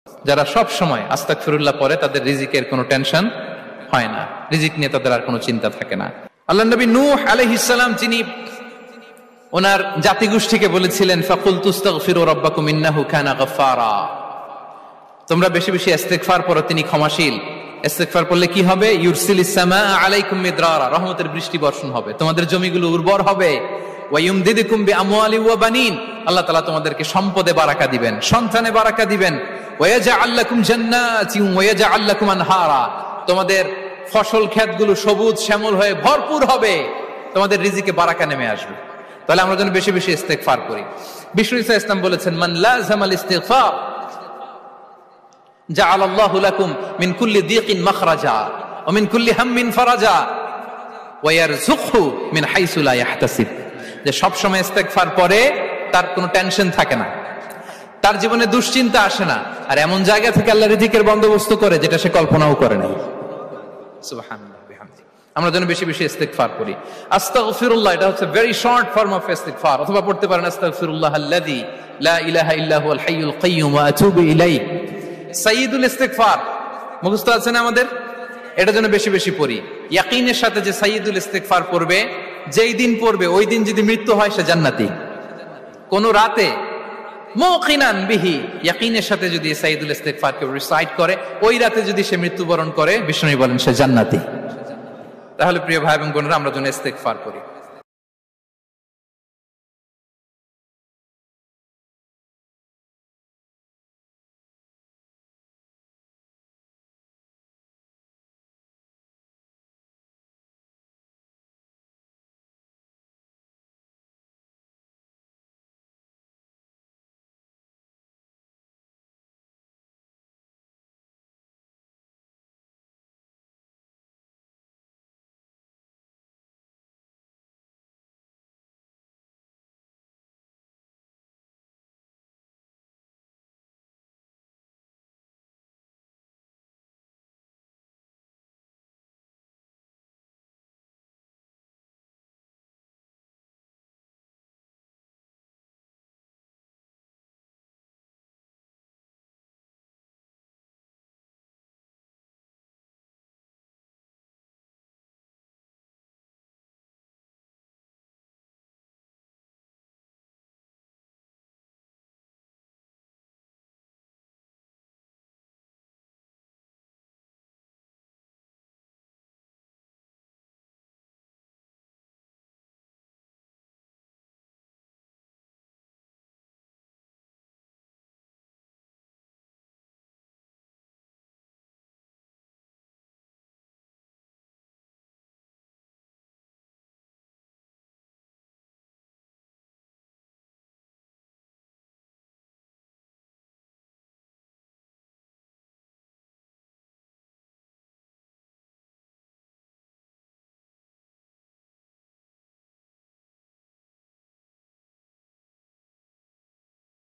যারা সব সময় আস্তাগফিরুল্লাহ পড়ে তাদের রিজিকের কোনো টেনশন হয় না, রিজিক নিয়ে তাদের আর কোনো চিন্তা থাকে না। আল্লাহ নবী নূহ আলাইহিস সালাম যিনি ওনার জাতিগোষ্ঠীকে বলেছিলেন ফাকুলতু আস্তাগফিরু রাব্বাকুম ইন্নাহু কানা গাফফারা, তোমরা বেশি বেশি ইস্তেগফার পড়ো, তিনি ক্ষমাশীল। ইস্তেগফার পড়লে কি হবে? ইউরসিলিস সামাআ আলাইকুম মিদরারা, রহমতের বৃষ্টি বর্ষণ হবে, তোমাদের জমিগুলো উর্বর হবে। ওয়া ইউমদিদুকুম বিআমওয়ালি ওয়া বানিন, আল্লাহ তাআলা তোমাদেরকে সম্পদে বারাকা দিবেন, সন্তানে বারাকা দিবেন। ওয়া ইয়াজআল লাকুম জান্নাতিন ওয়া ইয়াজআল লাকুম আনহারা, তোমাদের ফসল ক্ষেতগুলো সবুজ শ্যামল হয়ে ভরপুর হবে, তোমাদের রিজিকে বারাকা নেমে আসবে। তাহলে আমরা যেন বেশি বেশি ইস্তেগফার করি। বিষ্ণু ইসা ইসলাম বলেছেন মান লাযামাল ইস্তিগফার জাআলাল্লাহু লাকুম মিন কুল্লি দিকিন মাখরাজা ওয়া মিন কুল্লি হাম্মিন ফারাজা ওয়া ইয়ারযুকহু মিন হাইসু লা ইয়াহতাসিব, যে সব সময় ইস্তেগফার পড়ে তার কোনো টেনশন থাকে না, তার জীবনে দুশ্চিন্তা আসে না, আর এমন জায়গা থেকে আল্লাহ রিজিকের বন্দোবস্ত করে যেটা সে কল্পনাও করে নাই। সুবহানাল্লাহ বিহামদি। আমরা যেন বেশি বেশি ইস্তেগফার করি। আস্তাগফিরুল্লাহ এটা হচ্ছে ভেরি শর্ট ফর্ম অফ ইস্তেগফার, অথবা পড়তে পারেন আস্তাগফিরুল্লাহাল্লাযী লা ইলাহা ইল্লা হুয়াল হাইয়ুল কাইয়্যুম ওয়া আতুবু ইলাইহি। সাইয়্যিদুল ইস্তেগফার মুখস্থ আছে না আমাদের? এটা যেন বেশি বেশি পড়ি ইয়াকিনের সাথে, যে সাইয়্যিদুল ইস্তেগফার পড়বে, যেই দিন পড়বে ওই দিন যদি মৃত্যু হয় সে জান্নাতি। কোন রাতে মুকিনান বিহি, ইয়াকিনের সাথে যদি সাইয়্যিদুল ইস্তেগফার কে রিসাইট করে, ওই রাতে যদি সে মৃত্যুবরণ করে, বিষ্ণু বলেন সে জান্নাতি। তাহলে প্রিয় ভাই এবং বোনেরা, আমরা যেন ইস্তেগফার করি।